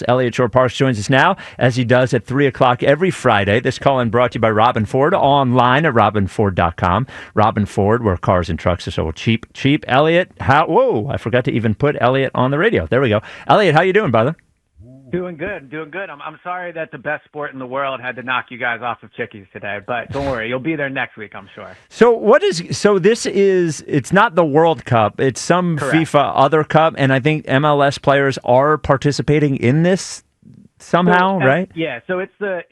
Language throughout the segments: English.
Eliot Shorr-Parks joins us now, as he does at 3 o'clock every Friday. This call-in brought to you by Robin Ford, online at robinford.com. Robin Ford, where cars and trucks are so cheap. Eliot, I forgot to even put Eliot on the radio. There we go. Eliot, how you doing, brother? Doing good. I'm sorry that the best sport in the world had to knock you guys off of Chickies today, but don't worry, you'll be there next week, I'm sure. It's not the World Cup, it's some Correct. FIFA other cup, and I think MLS players are participating in this somehow, right? Yeah, so it's the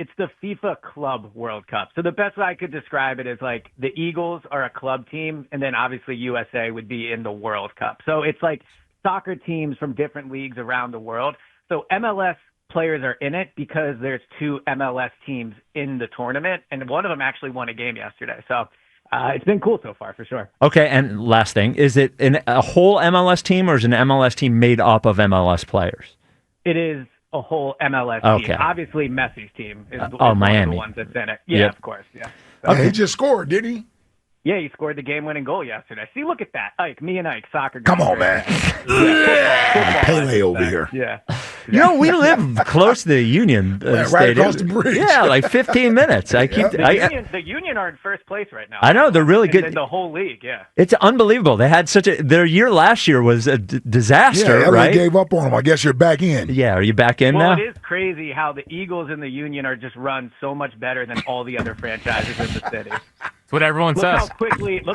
FIFA Club World Cup. So the best way I could describe it is like the Eagles are a club team, and then obviously USA would be in the World Cup. So it's like soccer teams from different leagues around the world. So MLS players are in it because there's two MLS teams in the tournament, and one of them actually won a game yesterday. So it's been cool so far, for sure. Okay, and last thing, is it a whole MLS team, or is an MLS team made up of MLS players? It is a whole MLS Okay. team. Obviously, Messi's team is Miami. one of the ones that's in it. Yeah, Yep. of course. Yeah. Okay. He just scored, didn't he? Yeah, he scored the game-winning goal yesterday. See, look at that. Ike, me and Ike, soccer. Come guys on, right man. there. Yeah. Pele over here. Yeah. You know, we live close to the Union Right Stadium. across the bridge. Yeah, like 15 minutes. The Union are in first place right now. I know, they're really good. In the whole league, yeah. It's unbelievable. They had their year last year was a disaster, Yeah, right? gave up on him. I guess you're back in. Yeah, are you back in Well, now? it is crazy how the Eagles and the Union are just run so much better than all the other franchises in the city. That's what everyone Look says.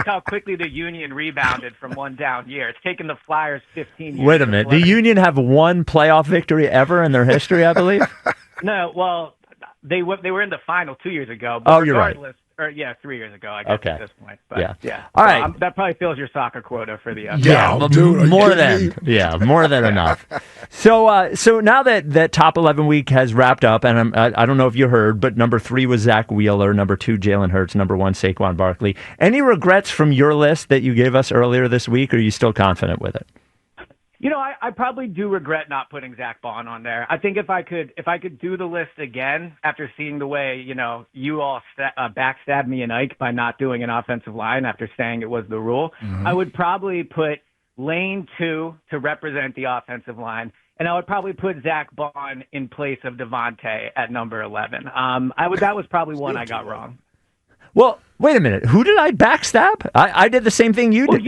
how quickly the Union rebounded from one down year. It's taken the Flyers 15 years. Wait a minute. The Union have one playoff victory ever in their history, I believe? No, well, they were in the final 2 years ago. Oh, you're right. Or 3 years ago, I guess, Okay. at this point. But, Yeah. All right. that probably fills your soccer quota for the Yeah, dude, are you more kidding than more than enough. So now that top 11 week has wrapped up, and I don't know if you heard, but number 3 was Zach Wheeler, number 2 Jalen Hurts, number 1 Saquon Barkley. Any regrets from your list that you gave us earlier this week, or are you still confident with it? You know, I probably do regret not putting Zach Bond on there. I think if I could do the list again after seeing the way, you all backstabbed me and Ike by not doing an offensive line after saying it was the rule, I would probably put Lane 2 to represent the offensive line, and I would probably put Zach Bond in place of Devontae at number 11. That was probably one I got wrong. Well, wait a minute. Who did I backstab? I did the same thing you did.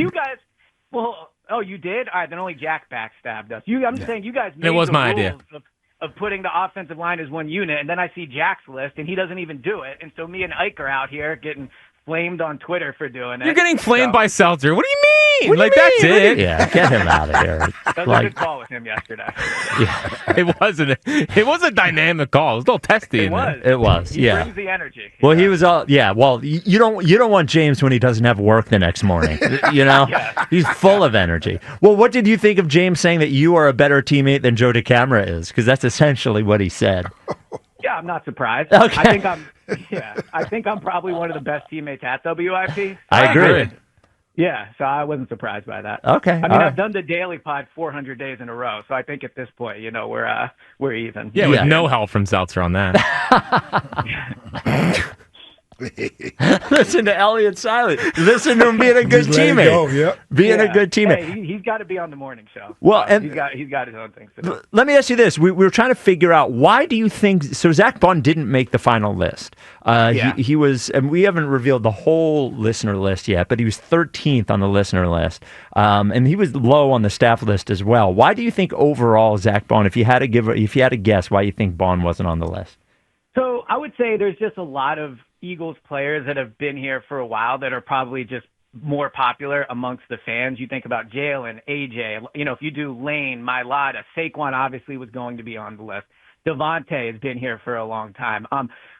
Oh, you did? All right, then only Jack backstabbed us. I'm saying you guys made It was the my rules idea. of putting the offensive line as one unit, and then I see Jack's list, and he doesn't even do it. And so me and Ike are out here getting flamed on Twitter for doing it. You're getting flamed by Seltzer. What do you mean? What do you That's mean? it. Yeah, get him out of here. That was a good call with him yesterday. It wasn't. It was a dynamic call. It was a little testy. It was. It was, He yeah. brings the energy. Well, he was all, yeah. Well, you don't want James when he doesn't have work the next morning. Yeah. He's full of energy. Well, what did you think of James saying that you are a better teammate than Joe DeCamara is? Because that's essentially what he said. Yeah, I'm not surprised. Okay. I think I'm probably one of the best teammates at WIP. I agree. Yeah, so I wasn't surprised by that. Okay. I mean, all right. I've done the Daily Pod 400 days in a row, so I think at this point, we're even. Yeah, with no help from Seltzer on that. Listen to Elliot Silent. Listen to him being a good Just let it teammate. go, yep. Being a good teammate. Hey, he's got to be on the morning show. Well, and he's got his own things to do. let me ask you this: we were trying to figure out why do you think so? Zach Bond didn't make the final list. He was, and we haven't revealed the whole listener list yet, but he was 13th on the listener list, and he was low on the staff list as well. Why do you think overall Zach Bond? If you had to guess, why you think Bond wasn't on the list? So I would say there's just a lot of Eagles players that have been here for a while that are probably just more popular amongst the fans. You think about Jalen, AJ, if you do Lane, Mailata, Saquon obviously was going to be on the list. Devontae has been here for a long time.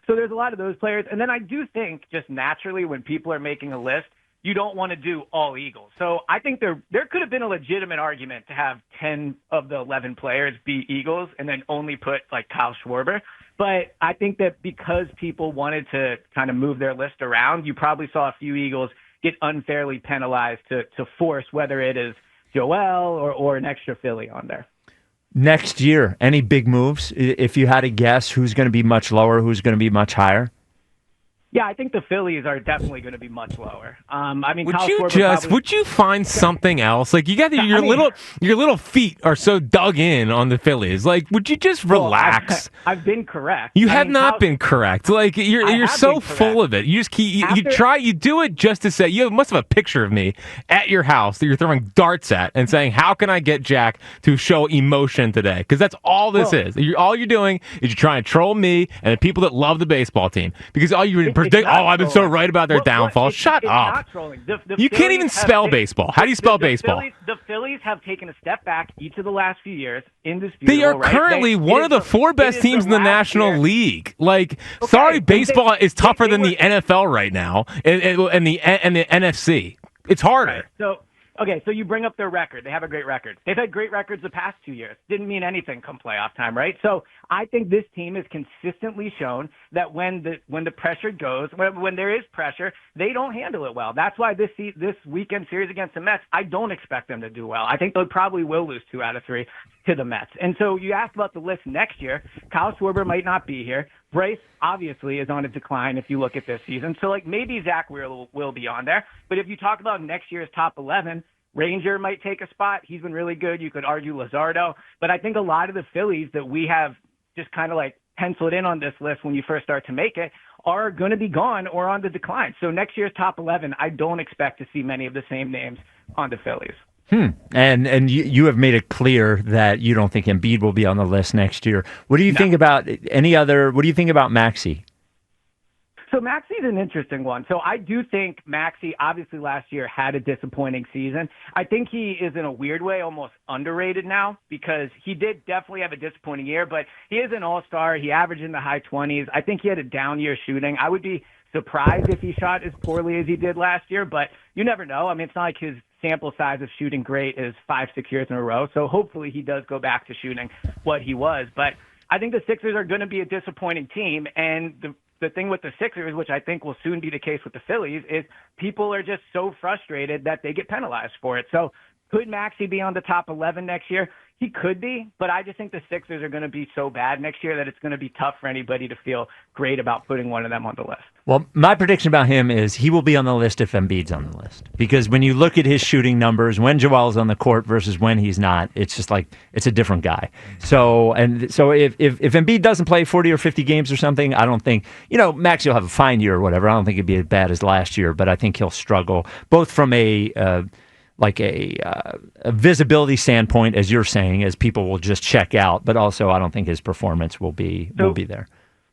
So there's a lot of those players. And then I do think just naturally when people are making a list, you don't want to do all Eagles. So I think there could have been a legitimate argument to have 10 of the 11 players be Eagles and then only put like Kyle Schwarber. But I think that because people wanted to kind of move their list around, you probably saw a few Eagles get unfairly penalized to force whether it is Joel or an extra Philly on there. Next year, any big moves? If you had to guess, who's going to be much lower, who's going to be much higher? Yeah, I think the Phillies are definitely going to be much lower. I mean, would you find something else? Like you got your little feet are so dug in on the Phillies. Like, would you just relax? I've been correct. You have not been correct. Like you're so full of it. You just you do it just to say you must have a picture of me at your house that you're throwing darts at and saying, "How can I get Jack to show emotion today?" Because that's all this is. All you're doing is you're trying to troll me and the people that love the baseball team because all you predict. Oh, I've been so right about their downfall. Shut up. Not trolling. You can't even spell baseball. How do you spell baseball? The Phillies have taken a step back each of the last few years. Indisputable. They are currently one of the four best teams in the National League. Like, sorry, baseball is tougher than the NFL right now and the NFC. It's harder. Right. So you bring up their record. They have a great record. They've had great records the past 2 years. Didn't mean anything come playoff time, right? So I think this team has consistently shown that when the pressure goes, when there is pressure, they don't handle it well. That's why this weekend series against the Mets, I don't expect them to do well. I think they probably will lose 2 out of 3 to the Mets. And so you asked about the list next year. Kyle Schwarber might not be here. Bryce obviously is on a decline if you look at this season. So maybe Zach will be on there. But if you talk about next year's top 11, Ranger might take a spot. He's been really good. You could argue Luzardo. But I think a lot of the Phillies that we have just kind of penciled in on this list when you first start to make it are going to be gone or on the decline. So next year's top 11, I don't expect to see many of the same names on the Phillies. And you have made it clear that you don't think Embiid will be on the list next year. What do you think about what do you think about Maxey? So Maxey's an interesting one. So I do think Maxey, obviously last year, had a disappointing season. I think he is, in a weird way, almost underrated now because he did definitely have a disappointing year, but he is an all-star. He averaged in the high 20s. I think he had a down year shooting. I would be surprised if he shot as poorly as he did last year, but you never know. I mean, it's not like his sample size of shooting great is 5-6 years in a row, so hopefully he does go back to shooting what he was. But I think the Sixers are going to be a disappointing team, and the thing with the Sixers, which I think will soon be the case with the Phillies, is people are just so frustrated that they get penalized for it. So could Maxey be on the top 11 next year? He could be, but I just think the Sixers are going to be so bad next year that it's going to be tough for anybody to feel great about putting one of them on the list. Well, my prediction about him is he will be on the list if Embiid's on the list. Because when you look at his shooting numbers, when Joel's on the court versus when he's not, it's just it's a different guy. So if Embiid doesn't play 40 or 50 games or something, I don't think, Maxey will have a fine year or whatever. I don't think it'd be as bad as last year, but I think he'll struggle both from a visibility standpoint, as you're saying, as people will just check out, but also I don't think his performance will be there.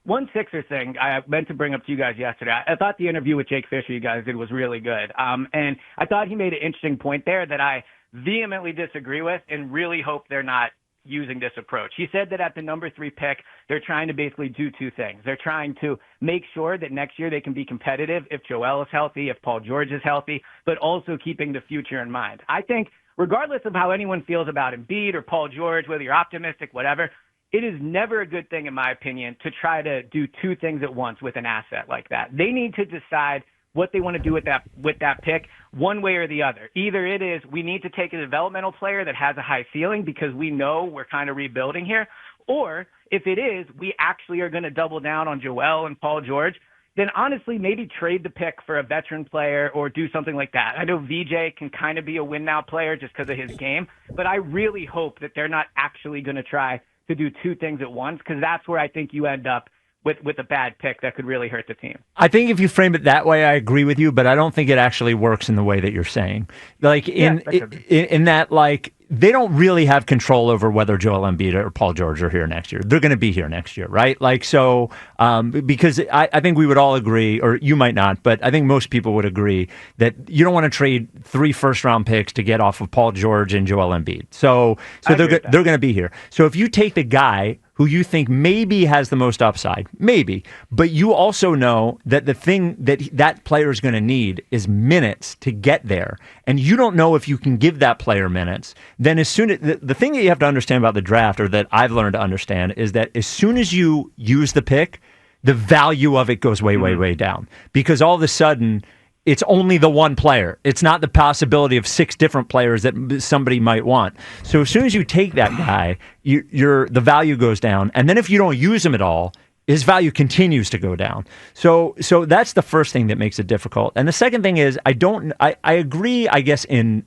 One Sixers thing I meant to bring up to you guys yesterday. I thought the interview with Jake Fisher you guys did was really good. And I thought he made an interesting point there that I vehemently disagree with and really hope they're not using this approach. He said that at the number 3 pick, they're trying to basically do 2 things. They're trying to make sure that next year they can be competitive if Joel is healthy, if Paul George is healthy, but also keeping the future in mind. I think regardless of how anyone feels about Embiid or Paul George, whether you're optimistic, whatever, it is never a good thing, in my opinion, to try to do 2 things at once with an asset like that. They need to decide what they want to do with that pick one way or the other. Either it is we need to take a developmental player that has a high ceiling because we know we're kind of rebuilding here, or if it is we actually are going to double down on Joel and Paul George, then honestly maybe trade the pick for a veteran player or do something like that. I know VJ can kind of be a win-now player just because of his game, but I really hope that they're not actually going to try to do 2 things at once because that's where I think you end up with a bad pick that could really hurt the team. I think if you frame it that way, I agree with you, but I don't think it actually works in the way that you're saying. In that, they don't really have control over whether Joel Embiid or Paul George are here next year. They're going to be here next year, right? Because I think we would all agree, or you might not, but I think most people would agree that you don't want to trade 3 first-round picks to get off of Paul George and Joel Embiid. So they're going to be here. So if you take the guy who you think maybe has the most upside, maybe, but you also know that the thing that player is going to need is minutes to get there, and you don't know if you can give that player minutes, then the thing that you have to understand about the draft, or that I've learned to understand, is that as soon as you use the pick, the value of it goes way, way, way down, because all of a sudden it's only the one player. It's not the possibility of 6 different players that somebody might want. So as soon as you take that guy, the value goes down. And then if you don't use him at all, his value continues to go down. So that's the first thing that makes it difficult. And the second thing is, I agree, I guess, in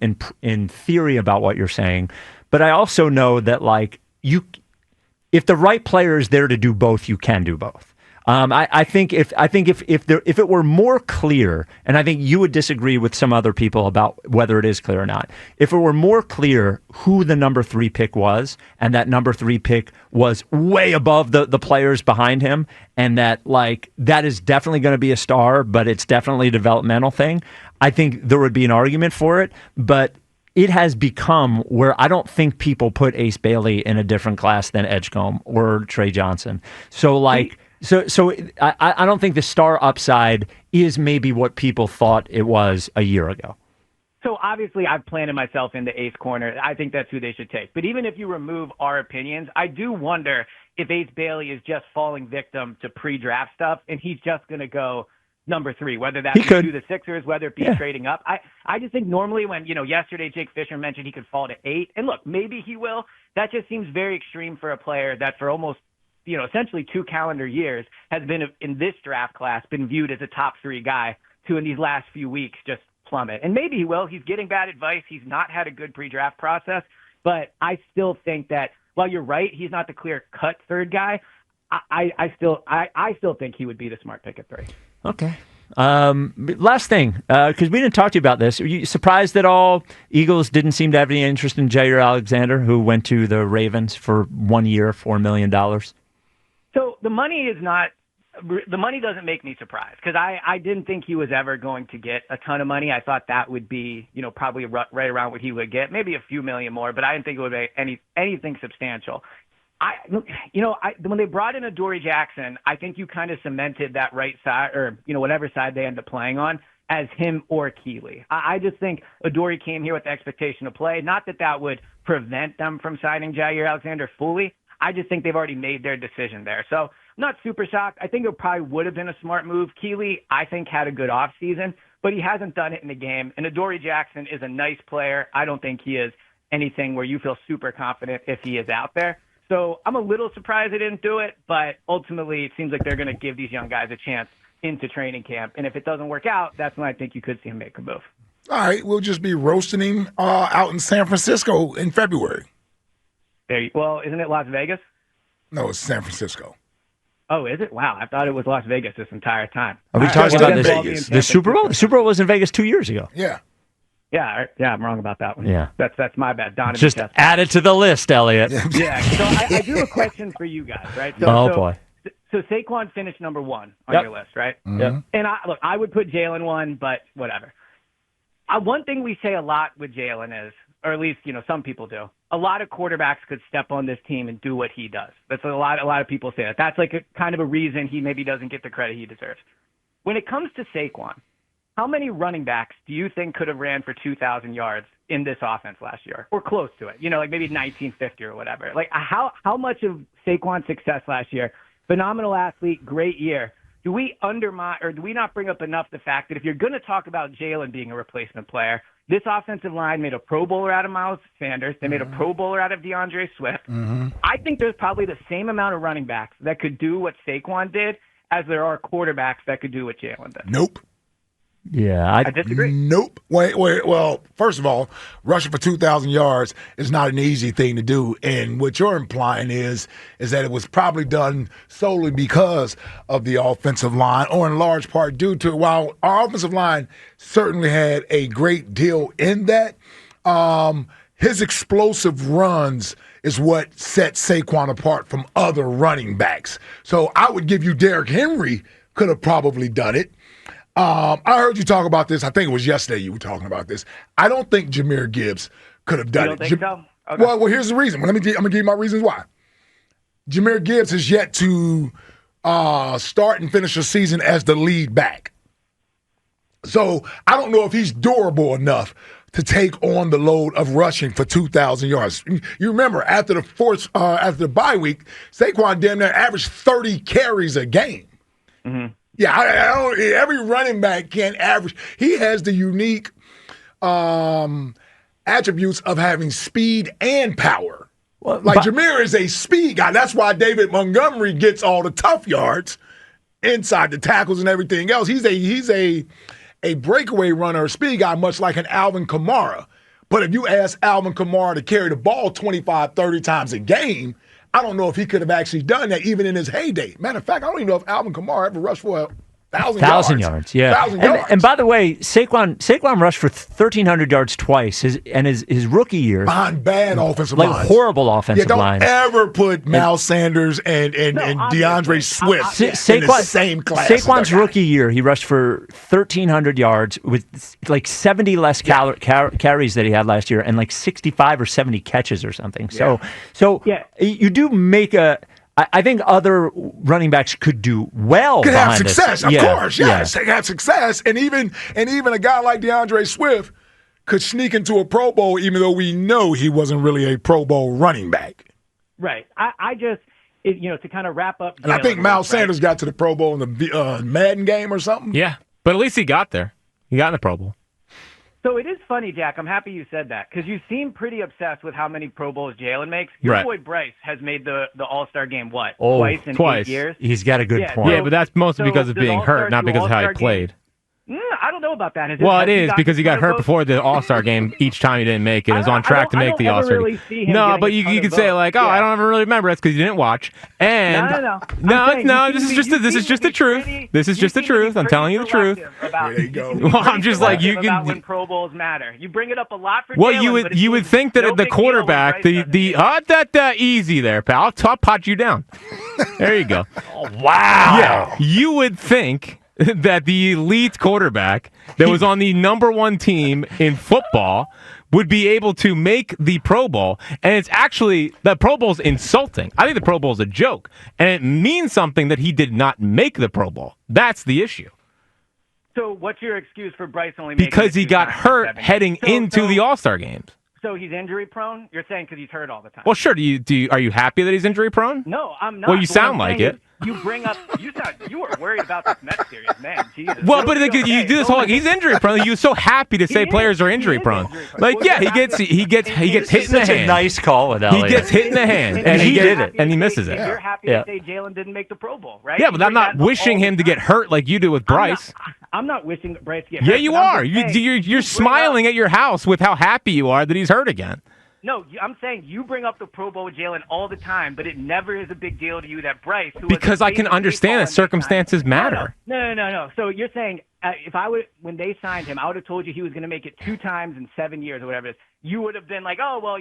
theory about what you're saying, but I also know that like if the right player is there to do both, you can do both. I think if it were more clear, and I think you would disagree with some other people about whether it is clear or not. If it were more clear who the number 3 pick was, and that number 3 pick was way above the players behind him, and that like that is definitely going to be a star, but it's definitely a developmental thing, I think there would be an argument for it. But it has become where I don't think people put Ace Bailey in a different class than Edgecombe or Trey Johnson. So like. So I don't think the star upside is maybe what people thought it was a year ago. So obviously I've planted myself into Ace corner. I think that's who they should take. But even if you remove our opinions, I do wonder if Ace Bailey is just falling victim to pre-draft stuff and he's just going to go number 3, whether that be to the Sixers, whether it be trading up. I just think normally when, yesterday Jake Fisher mentioned he could fall to 8, and look, maybe he will. That just seems very extreme for a player that for almost essentially 2 calendar years has been in this draft class been viewed as a top 3 guy to in these last few weeks just plummet. And maybe he will. He's getting bad advice. He's not had a good pre-draft process, but I still think that while you're right, he's not the clear cut 3rd guy. I still think he would be the smart pick at 3. Okay. Last thing, because we didn't talk to you about this. Are you surprised at all Eagles didn't seem to have any interest in Jair Alexander, who went to the Ravens for 1 year, $4 million? So the money doesn't make me surprised because I didn't think he was ever going to get a ton of money. I thought that would be, probably right around what he would get, maybe a few million more, but I didn't think it would be anything substantial. When they brought in Adoree Jackson, I think you kind of cemented that right side or, whatever side they end up playing on as him or Keeley. I just think Adoree came here with the expectation to play. Not that would prevent them from signing Jair Alexander fully. I just think they've already made their decision there. So I'm not super shocked. I think it probably would have been a smart move. Keeley, I think, had a good offseason, but he hasn't done it in the game. And Adoree Jackson is a nice player. I don't think he is anything where you feel super confident if he is out there. So I'm a little surprised they didn't do it, but ultimately it seems like they're going to give these young guys a chance into training camp. And if it doesn't work out, that's when I think you could see him make a move. All right, we'll just be roasting him out in San Francisco in February. Well, isn't it Las Vegas? No, it's San Francisco. Oh, is it? Wow, I thought it was Las Vegas this entire time. Are we talking about the Super Bowl? The Super Bowl was in Vegas 2 years ago. Yeah. Yeah, I'm wrong about that one. Yeah. That's my bad. Donovan just Chester. add it to the list, Eliot. Yeah. So I do have a question for you guys, right? Boy. So Saquon finished number 1 on your list, right? Mm-hmm. Yep. And I would put Jalen 1, but whatever. One thing we say a lot with Jalen is, or at least some people do, a lot of quarterbacks could step on this team and do what he does. That's a lot of people say that. That's like a kind of a reason he maybe doesn't get the credit he deserves. When it comes to Saquon, how many running backs do you think could have ran for 2,000 yards in this offense last year, or close to it? Like maybe 1950 or whatever. Like how much of Saquon's success last year? Phenomenal athlete, great year. Do we undermine or do we not bring up enough the fact that if you're going to talk about Jalen being a replacement player, this offensive line made a Pro Bowler out of Miles Sanders. They made a Pro Bowler out of DeAndre Swift. Mm-hmm. I think there's probably the same amount of running backs that could do what Saquon did as there are quarterbacks that could do what Jalen did. Nope. Yeah, I disagree. Nope. Wait. Well, first of all, rushing for 2,000 yards is not an easy thing to do. And what you're implying is that it was probably done solely because of the offensive line, or in large part due to, while our offensive line certainly had a great deal in that, his explosive runs is what set Saquon apart from other running backs. So I would give you Derrick Henry could have probably done it. I heard you talk about this. I think it was yesterday you were talking about this. I don't think Jahmyr Gibbs could have done it. You don't think so? Okay. Well, here's the reason. I'm going to give you my reasons why. Jahmyr Gibbs has yet to start and finish the season as the lead back. So I don't know if he's durable enough to take on the load of rushing for 2,000 yards. You remember, after the bye week, Saquon damn near averaged 30 carries a game. Mm-hmm. Yeah, every running back can't average. He has the unique attributes of having speed and power, Jameer is a speed guy. That's why David Montgomery gets all the tough yards inside the tackles and everything else. He's a breakaway runner, a speed guy, much like an Alvin Kamara. But if you ask Alvin Kamara to carry the ball 25, 30 times a game, I don't know if he could have actually done that even in his heyday. Matter of fact, I don't even know if Alvin Kamara ever rushed for 1,000 yards. Yeah. 1,000 yards. And by the way, Saquon rushed for 1,300 yards twice. His rookie year. Behind bad offensive lines. Like horrible offensive lines. Don't ever put Miles Sanders and DeAndre Swift in the same class. Saquon's rookie year, he rushed for 1,300 yards with like 70 less carries that he had last year and like 65 or 70 catches or something. So you do make I think other running backs could do well. Could have success, of course. Yes, they have success, and even a guy like DeAndre Swift could sneak into a Pro Bowl, even though we know he wasn't really a Pro Bowl running back. Right. I just to kind of wrap up. And I think Miles Sanders got to the Pro Bowl in the Madden game or something. Yeah, but at least he got there. He got in the Pro Bowl. So it is funny, Jack. I'm happy you said that because you seem pretty obsessed with how many Pro Bowls Jalen makes. Your boy Bryce has made the All-Star game, twice in 8 years? He's got a good point. Yeah, but that's mostly because of being hurt, not because of how he played. I don't know about that. It is because he got hurt before the All-Star game each time he didn't make it. He was on track to make the All-Star game. No, but you could say like, I don't ever really remember. That's because you didn't watch. And no. This is just the truth. This is just the truth. I'm telling you the truth. There you go. Well, I'm just like you can. When Pro Bowls matter, you bring it up a lot for. Well, you would think that the quarterback, that easy there, pal. I'll top pot you down. There you go. Oh, wow. Yeah, you would think that the elite quarterback that was on the number one team in football would be able to make the Pro Bowl. And it's actually, the Pro Bowl's insulting. I think the Pro Bowl's a joke. And it means something that he did not make the Pro Bowl. That's the issue. So what's your excuse for Bryce only making because he got hurt heading into the All-Star games. So he's injury prone? You're saying because he's hurt all the time? Well, sure. Are you happy that he's injury prone? No, I'm not. Well, you sound like it. You bring up. You were worried about this Mets series, man. Jesus. Well, but you do this whole. He's injury prone. You're so happy to say players are injury prone. Like, yeah, he gets hit in the hand. A nice call with Eliot. He gets hit in the hand, and he did it, and he misses it. You're happy to say Jalen didn't make the Pro Bowl, right? Yeah, but I'm not wishing him to get hurt like you do with Bryce. I'm not wishing Bryce to get hurt. Yeah, you are. You're smiling at your house with how happy you are that he's hurt again. No, I'm saying you bring up the Pro Bowl with Jalen all the time, but it never is a big deal to you that Bryce, because I can understand that circumstances matter. No. So you're saying when they signed him, I would have told you he was going to make it 2 times in 7 years or whatever it is. You would have been like, oh, well,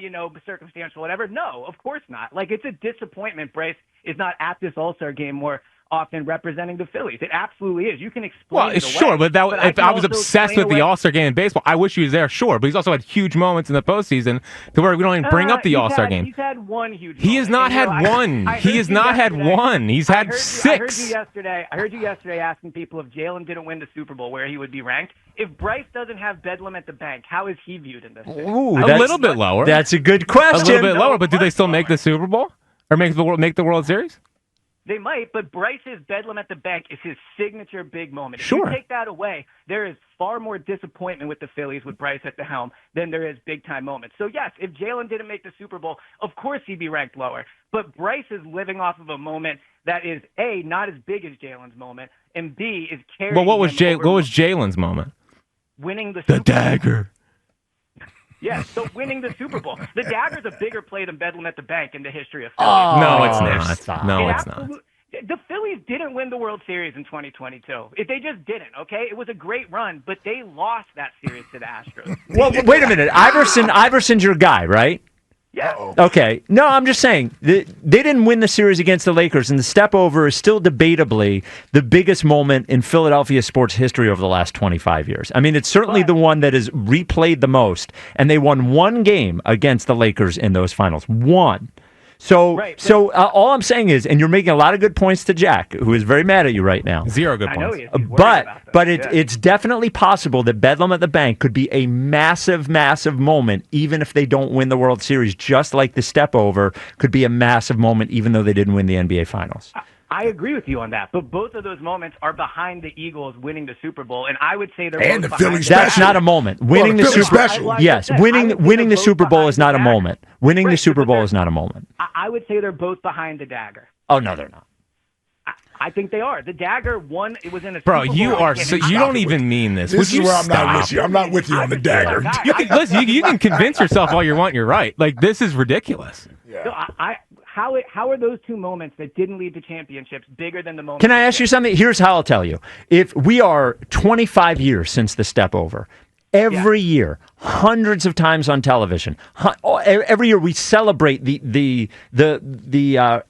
circumstantial, whatever. No, of course not. Like, it's a disappointment Bryce is not at this All-Star game more often representing the Phillies. It absolutely is. You can explain it away. Sure, but if I was obsessed with the All-Star game in baseball, I wish he was there, sure. But he's also had huge moments in the postseason to where we don't even bring up the All-Star game. He's had one huge moment. He has not had one. He has not had one. He's had 6. I heard you yesterday asking people if Jalen didn't win the Super Bowl, where he would be ranked. If Bryce doesn't have Bedlam at the bank, how is he viewed in this? Ooh, a little bit lower. That's a good question. A little bit lower, but do they still make the Super Bowl? Or make the World Series? They might, but Bryce's Bedlam at the bank is his signature big moment. If you take that away, there is far more disappointment with the Phillies with Bryce at the helm than there is big-time moments. So, yes, if Jalen didn't make the Super Bowl, of course he'd be ranked lower. But Bryce is living off of a moment that is, A, not as big as Jalen's moment, and B, is carrying Well, what was Jalen's moment? Winning the Super Bowl. Dagger. Yeah, so winning the Super Bowl. The dagger's a bigger play than Bedlam at the bank in the history of Philly. Oh, no, it's not. No, it's not. The Phillies didn't win the World Series in 2022. They just didn't, okay? It was a great run, but they lost that series to the Astros. Well, wait a minute. Iverson's your guy, right? Yeah. Okay. No, I'm just saying they didn't win the series against the Lakers, and the step over is still debatably the biggest moment in Philadelphia sports history over the last 25 years. I mean, it's certainly the one that is replayed the most, and they won 1 game against the Lakers in those finals. 1. So all I'm saying is, and you're making a lot of good points to Jack, who is very mad at you right now. 0 good points. But it's definitely possible that Bedlam at the bank could be a massive, massive moment, even if they don't win the World Series, just like the step over could be a massive moment, even though they didn't win the NBA Finals. I agree with you on that, but both of those moments are behind the Eagles winning the Super Bowl, and I would say they're and both the Philly behind. special. That's not a moment. Winning the Super special. Yes, winning the Super Bowl is not a moment. Winning the Super Bowl is not a moment. I would say they're both behind the dagger. Oh no, they're not. I think they are. The dagger won. It was in a Bro, Super Bowl. you are so you don't even mean this. This Would you is where I'm stop? not with you. I'm not with you on the dagger. Listen, you can convince yourself all you want you're right. Like, this is ridiculous. Yeah. No, how are those two moments that didn't lead to championships bigger than the moment? Can I ask you something? Here's how I'll tell you. If we are 25 years since the step over, every year, hundreds of times on television, every year we celebrate the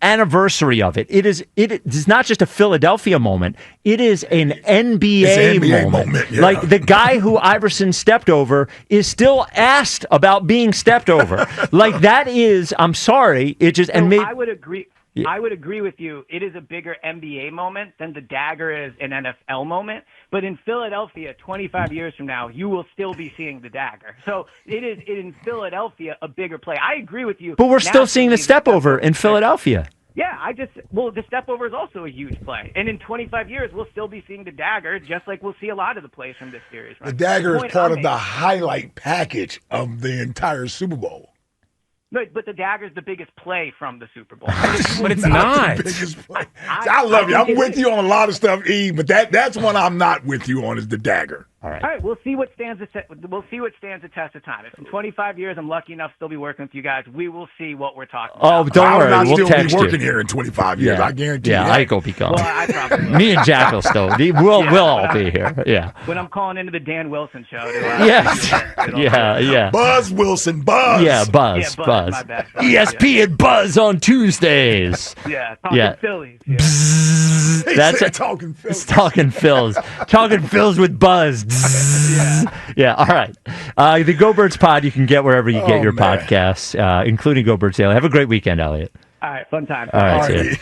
anniversary of it. It is not just a Philadelphia moment. It is an NBA moment. Yeah. Like the guy who Iverson stepped over is still asked about being stepped over. Like that is. I'm sorry. It just I would agree. Yeah. I would agree with you. It is a bigger NBA moment than the dagger is an NFL moment. But in Philadelphia, 25 years from now, you will still be seeing the dagger. So it is in Philadelphia a bigger play. I agree with you. But we're still seeing the step over in Philadelphia. Yeah, the step over is also a huge play. And in 25 years, we'll still be seeing the dagger, just like we'll see a lot of the plays from this series. Right? The dagger is part of the highlight package of the entire Super Bowl. No, but the dagger is the biggest play from the Super Bowl. But it's not. The biggest play. I love you. I'm with you on a lot of stuff, E, but that's one I'm not with you on is the dagger. All right. All right. We'll see what stands the test of time. If in 25 years I'm lucky enough to still be working with you guys, we will see what we're talking about. Oh, don't worry. I'll we'll still text be working you. here in 25 years. I guarantee you. Yeah, that. Ike will be gone. Well, I probably will. Me and Jack will still. We'll all be here. Yeah. When I'm calling into the Dan Wilson show. Yes. Yeah. Buzz Wilson. Buzz. Yeah, Buzz. My bad. ESPN Buzz on Tuesdays. Yeah. Talking Phillies. Yeah. That's talking Phillies. It's talking Phils. Talking Phils with Buzz. Yeah. All right. The Go Birds Pod you can get wherever you get your podcasts, including Go Birds Daily. Have a great weekend, Eliot. All right. Fun time. All right. See ya.